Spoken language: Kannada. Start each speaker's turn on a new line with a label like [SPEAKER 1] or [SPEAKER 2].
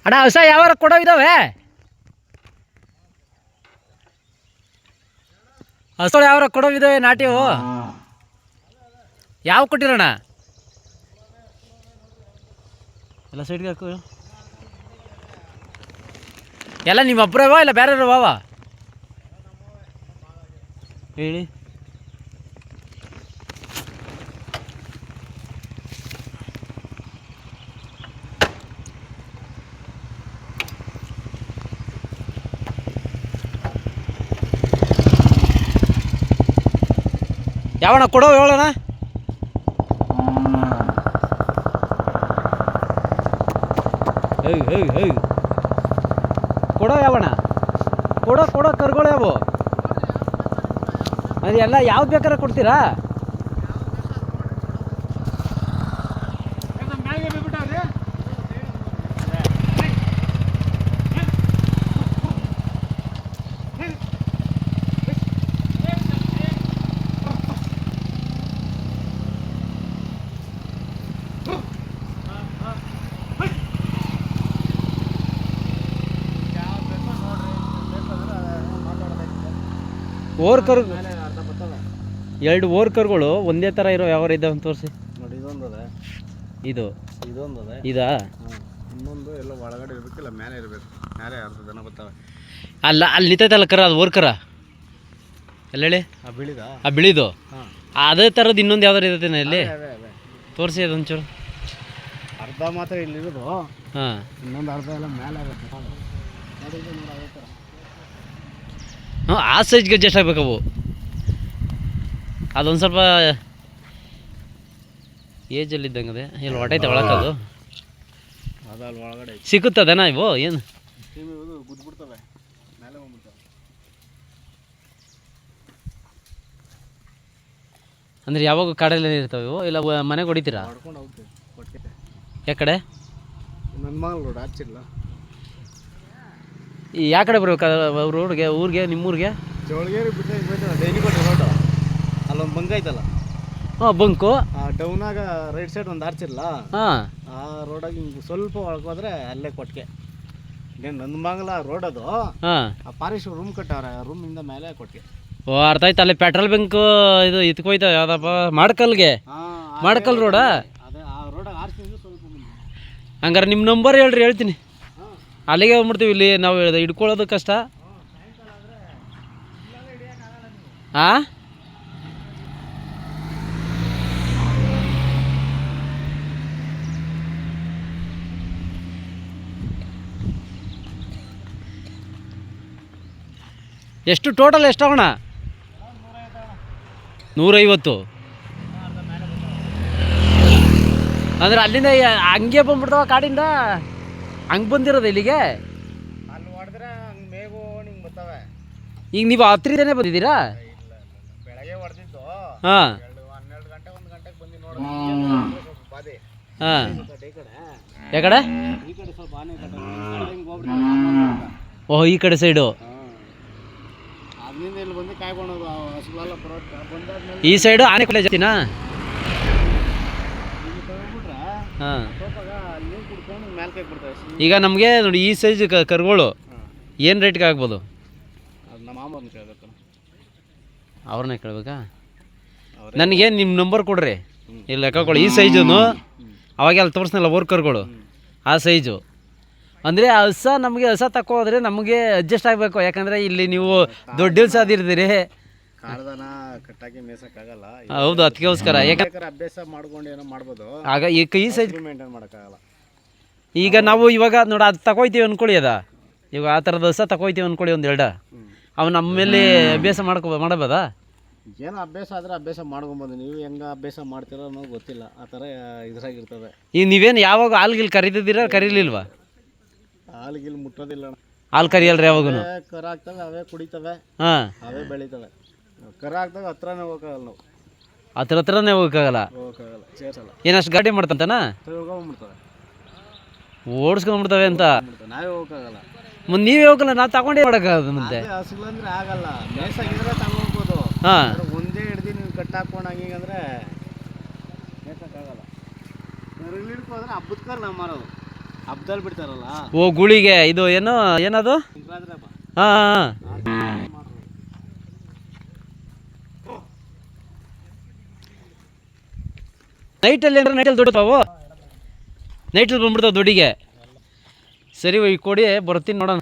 [SPEAKER 1] ಅಣ್ಣ ಹೊಸ ಯಾವಾರ ಕೊಡೋ ಇದಾವೆ ಹಸುಗಳು ಯಾವಾರ ಕೊಡೋ ಇದಾವೆ ನಾಟಿವು ಯಾವ ಕೊಟ್ಟಿರೋಣ ಎಲ್ಲ ಸೈಡ್ಗೆ ಹಾಕು ಎಲ್ಲ ನಿಮ್ಮ ಒಬ್ಬರವ ಇಲ್ಲ ಬೇರೆ ವಾವ ಹೇಳಿ ಯಾವಣ್ಣ ಕೊಡೋ ಹೇಳೋಣ ಕೊಡೋ ಯಾವಣ್ಣ ಕೊಡೋ ಕೊಡೋ ಕರ್ಗಳು ಯಾವು ಅದೆಲ್ಲ ಯಾವ್ದು ಬೇಕಾದ್ರೆ ಕೊಡ್ತೀರಾ ಓರ್ ಕರು ಎರಡು ಓರ್ ಕರುಗಳು ಒಂದೇ ಥರ ಇರೋ ಯಾವ ಇದಾವೆ ಅಂತ ತೋರಿಸಿ
[SPEAKER 2] ನೋಡಿ ಇದೊಂದದೆ
[SPEAKER 1] ಇದೊಂದದೆ ಇದಾ
[SPEAKER 2] ಇನ್ನೊಂದು ಎಲ್ಲ ಒಳಗಡೆ ಇರಬೇಕಿಲ್ಲ ಮೇಲೆ ಇರಬೇಕು ಮೇಲೆ ಅರ್ಧ ಜನ ಬರ್ತಾವೆ
[SPEAKER 1] ಅಲ್ಲ ಅಲ್ಲಿ ನಿಂತೈತಲ್ಲ ಕರ ಅದು ಓರ್ ಕರ ಎಲ್ಲ ಹೇಳಿ ಆ ಬಿಳಿದು ಅದೇ ಥರದ್ದು ಇನ್ನೊಂದು ಯಾವ್ದಾರು ಇರ್ತೇನೆ ಇಲ್ಲಿ ತೋರಿಸಿ ಅದೊಂಚೂರು
[SPEAKER 2] ಅರ್ಧ ಮಾತ್ರ ಇಲ್ಲಿರೋದು
[SPEAKER 1] ಹಾಂ
[SPEAKER 2] ಇನ್ನೊಂದು ಅರ್ಧ ಎಲ್ಲ ಮೇಲೆ
[SPEAKER 1] ಹಾಂ ಆ ಸೈಜ್ಗೆ ಅಡ್ಜಸ್ಟ್ ಆಗ್ಬೇಕು ಅವು ಅದೊಂದು ಸ್ವಲ್ಪ ಏಜಲ್ಲಿದ್ದಂಗೆ ಅದೇ ಇಲ್ಲಿ ಹೊಟ್ಟೈತೆ ಒಳಕದು
[SPEAKER 2] ಅದು ಅಲ್ಲಿ ಒಳಗಡೆ
[SPEAKER 1] ಸಿಕ್ಕುತ್ತದನಾ ಇವು ಏನು
[SPEAKER 2] ಗುದ್ಬಿಡ್ತವೆ ಮೇಲೆ ಹೋಗ್ಬಿಡ್ತವೆ
[SPEAKER 1] ಅಂದರೆ ಯಾವಾಗ ಕಾಡಲ್ಲೇ ಇರ್ತಾವೆ ಇವು ಇಲ್ಲ ಮನೆಗೆ ಹೊಡಿತೀರಾ
[SPEAKER 2] ಹೊಡ್ಕೊಂಡು ಹೋಗ್ತೀವಿ ಕೊಟ್ಟಿಗೆ
[SPEAKER 1] ಯಾಕಡೆ
[SPEAKER 2] ನನ್ನ ಮಗಳು ರೋಡ್ ಹಚ್ಚಿಲ್ಲ
[SPEAKER 1] ಈ ಯಾವ ಕಡೆ ಬರ್ಬೇಕು ರೋಡ್ಗೆ ಊರಿಗೆ ನಿಮ್ಮೂರಿಗೆ
[SPEAKER 2] ಜೋಳಗೇರಿ ಬಿಟ್ಟು ಡೈಲಿ ಕೊಟ್ಟೆ ರೋಡು ಅಲ್ಲೊಂದು ಬಂಕ್ ಐತಲ್ಲ
[SPEAKER 1] ಹಾಂ ಬಂಕು
[SPEAKER 2] ಡೌನಾಗ ರೈಟ್ ಸೈಡ್ ಒಂದು ಆರ್ಚಿಲ್ಲ
[SPEAKER 1] ಹಾಂ
[SPEAKER 2] ಆ ರೋಡಾಗ ಹಿಂಗೆ ಸ್ವಲ್ಪ ಒಳಗೋದ್ರೆ ಅಲ್ಲೇ ಕೊಟ್ಟಿಗೆ ಏನು ನಂದಮಂಗಲ ರೋಡ್ ಅದು
[SPEAKER 1] ಹಾಂ
[SPEAKER 2] ಆ ಪಾರಿಶ್ ರೂಮ್ ಕಟ್ಟವ್ರೆ ರೂಮಿಂದ ಮೇಲೆ ಕೊಟ್ಟಿಗೆ
[SPEAKER 1] ಓ ಅರ್ಥ ಆಯ್ತು ಅಲ್ಲಿ ಪೆಟ್ರೋಲ್ ಬಂಕ್ ಇದು ಇತ್ಕೋಯ್ತಾವ ಯಾವ್ದಪ್ಪ ಮಾಡ್ಕಲ್ಗೆ ಮಾಡ್ಕಲ್ ರೋಡಾ
[SPEAKER 2] ಅದೇ ಆ ರೋಡಾಗ ಆರ್ಚಿಂದ ಸ್ವಲ್ಪ
[SPEAKER 1] ಹಂಗಾರೆ ನಿಮ್ಮ ನಂಬರ್ ಹೇಳ್ರಿ ಹೇಳ್ತೀನಿ ಅಲ್ಲಿಗೆ ಹೋಗ್ಬಿಡ್ತೀವಿ ಇಲ್ಲಿ ನಾವು ಹಿಡ್ಕೊಳ್ಳೋದು ಕಷ್ಟ ಹಾಂ ಎಷ್ಟು ಟೋಟಲ್ ಎಷ್ಟಾಗೋಣ 150 ಅಂದ್ರೆ ಅಲ್ಲಿಂದ ಹಂಗೆ ಬಂದ್ಬಿಡ್ತಾವ ಕಾಡಿಂದ ಹಂಗೆ ಬಂದಿರೋದು ಇಲ್ಲಿಗೆ
[SPEAKER 2] ಅಲ್ಲಿ ಹೊಡೆದ್ರೆ ಹಂಗೆ ಮೇಗು ಹಿಂಗೆ ಬರ್ತವೆ
[SPEAKER 1] ಈಗ ನೀವು ಹತ್ತಿರದೇನೆ ಬಂದಿದ್ದೀರಾ
[SPEAKER 2] ಬೆಳಗ್ಗೆ ಹೊಡೆದಿದ್ದು
[SPEAKER 1] ಹಾಂ
[SPEAKER 2] 12 ಗಂಟೆ 1 ಗಂಟೆಗೆ ಬಂದು ನೋಡಿ ಬಾದಿ
[SPEAKER 1] ಹಾಂ
[SPEAKER 2] ಈ ಕಡೆ
[SPEAKER 1] ಯಾಕಡೆ
[SPEAKER 2] ಈ ಕಡೆ ಸ್ವಲ್ಪ ಆನೆ ಹಿಂಗೆ ಹೋಗ್ಬಿಟ್ಟು
[SPEAKER 1] ಓಹ್ ಈ ಕಡೆ ಸೈಡು
[SPEAKER 2] ಅದರಿಂದ ಇಲ್ಲಿ ಬಂದು ಕಾಯ್ಕೊಳೋದು ಹಸುಗಳೆಲ್ಲ ಬಂದಾದ್ಮೇಲೆ
[SPEAKER 1] ಈ ಸೈಡು ಆನೆ ಕೊಲೆ ಜಾತಿನಾ
[SPEAKER 2] ಇಲ್ಲಿ ತಗೊಂಡ್ಬಿಟ್ರೆ
[SPEAKER 1] ಹಾಂ
[SPEAKER 2] ಸ್ವಲ್ಪ ಅಲ್ಲಿ ಕುಡ್ಕೊಂಡು ಮೇಲೆ ಕೈ ಬಿಡ್ತವೆ
[SPEAKER 1] ಈಗ ನಮಗೆ ನೋಡಿ ಈ ಸೈಜ್ ಕರುಗಳು ಏನು ರೇಟ್ಗೆ ಆಗ್ಬೋದು
[SPEAKER 2] ಅದು ನಮ್ಮ ಮಾಮನ ಕೇಳಬೇಕು
[SPEAKER 1] ಅವ್ರನ್ನೇ ಕೇಳ್ಬೇಕಾ ನನಗೆ ನಿಮ್ಮ ನಂಬರ್ ಕೊಡ್ರಿ ಇಲ್ಲಿ ಲೆಕ್ಕಗಳು ಈ ಸೈಜು ಅವಾಗ ಅಲ್ಲಿ ತೋರಿಸ್ನಲ್ಲ ವರ್ಕರ್ಗಳು ಆ ಸೈಜು ಅಂದರೆ ಹಸ ನಮಗೆ ಹಸ ತಗೋದ್ರೆ ನಮಗೆ ಅಡ್ಜಸ್ಟ್ ಆಗಬೇಕು ಯಾಕಂದರೆ ಇಲ್ಲಿ ನೀವು ದೊಡ್ಡ ದಿವಸ ಅದಿರ್ತೀರಿ
[SPEAKER 2] ಕಾಡ್ದನ ಕಟ್ಟಾಕಿ ಮೇಯ್ಸೋಕ್ಕಾಗಲ್ಲ
[SPEAKER 1] ಹೌದು ಅದಕ್ಕೋಸ್ಕರ
[SPEAKER 2] ಯಾಕಂದ್ರೆ ಅಭ್ಯಾಸ ಮಾಡ್ಕೊಂಡು ಏನೋ ಮಾಡ್ಬೋದು
[SPEAKER 1] ಆಗ ಈ ಸೈಜ್
[SPEAKER 2] ಮೇಂಟೈನ್ ಮಾಡೋಕ್ಕಾಗಲ್ಲ
[SPEAKER 1] ಈಗ ನಾವು ಇವಾಗ ನೋಡಿ ಅದು ತಗೋಯ್ತೀವಿ ಅಂದ್ಕೊಳ್ಳಿ ಅದ ಇವಾಗ ಆ ಥರದ ಹಸ ತಗೋಯ್ತೀವಿ ಅಂದ್ಕೊಳ್ಳಿ ಒಂದು ಎರಡು ಅವು ನಮ್ಮ ಮೇಲೆ ಅಭ್ಯಾಸ ಮಾಡಬೋದಾ
[SPEAKER 2] ಏನೋ ಅಭ್ಯಾಸ ಆದರೆ ಅಭ್ಯಾಸ ಮಾಡ್ಕೊಬೋದು ನೀವು ಹೆಂಗೆ ಅಭ್ಯಾಸ ಮಾಡ್ತೀರೋ ಅನ್ನೋದು ಗೊತ್ತಿಲ್ಲ ಆ ಥರ ಇದ್ರಾಗಿರ್ತದೆ
[SPEAKER 1] ಈಗ ನೀವೇನು ಯಾವಾಗ ಹಾಲ್ಗಿಲ್ ಕರೀತಿದ್ದೀರಾ ಕರೀಲಿಲ್ವಾ
[SPEAKER 2] ಹಾಲಿಗಿಲ್ಲಿ ಮುಟ್ಟೋದಿಲ್ಲ
[SPEAKER 1] ಹಾಲು ಕರಿಯಲ್ರಿ ಯಾವಾಗೂ
[SPEAKER 2] ಕರ ಹಾಕ್ತವೆ ಅವೇ ಕುಡಿತವೆ
[SPEAKER 1] ಹಾಂ
[SPEAKER 2] ಅವೇ ಬೆಳಿತವೆ ಕರ ಹಾಕ್ದಾಗ ಹತ್ರನೇ ಹೋಗಕ್ಕಾಗಲ್ಲ ನಾವು
[SPEAKER 1] ಹತ್ರನೇ ಹೋಗೋಕ್ಕಾಗಲ್ಲ
[SPEAKER 2] ಸೇರ್ಸಲ್ಲ
[SPEAKER 1] ಏನಷ್ಟು ಗಾಡಿ ಮಾಡ್ತಂತನ
[SPEAKER 2] ಹೋಗ್ಬಿಡ್ತವೆ
[SPEAKER 1] ಓಡಿಸ್ಕೊಂಡ್ಬಿಡ್ತವೆ ಅಂತ
[SPEAKER 2] ನಾವೇ ಹೋಗಕ್ಕಾಗಲ್ಲ
[SPEAKER 1] ಮುಂದೆ ನೀವೇ ಹೋಗಲ್ಲ ನಾವು ತಗೊಂಡೇ ಮಾಡೋಕ್ಕಾಗದು ಮತ್ತೆ
[SPEAKER 2] ಹಸುಗಳಂದ್ರೆ ಆಗಲ್ಲ ಮೇಸಾಗಿದ್ರೆ ತಗೊಂಡ್ಬೋದು
[SPEAKER 1] ಹಾಂ
[SPEAKER 2] ಒಂದೇ ಹಿಡ್ದು ನೀವು ಕಟ್ ಹಾಕೊಂಡು ಹಂಗಂದ್ರೆ ಮೇಸಕ್ಕಾಗಲ್ಲ ಹಿಡ್ಕೋದ್ರೆ ಹಬ್ಬದ ಕಾಲ ನಾವು ಮಾರೋದು ಹಬ್ಬದಲ್ಲಿ ಬಿಡ್ತಾರಲ್ಲ
[SPEAKER 1] ಓ ಗುಳಿಗೆ ಇದು ಏನು ಏನದು
[SPEAKER 2] ಸಂಕ್ರಾಂತಿ ಹಬ್ಬ.
[SPEAKER 1] ಹಾಂ ನೈಟಲ್ಲಿ ಏನಾರ ನೈಟಲ್ಲಿ ದುಡ್ತಾವು ನೈಟಲ್ಲಿ ಬಂದ್ಬಿಡ್ತಾವೆ ದುಡ್ಡಿಗೆ. ಸರಿ ಈಗ ಕೊಡಿ ಬರ್ತೀನಿ ನೋಡೋಣ.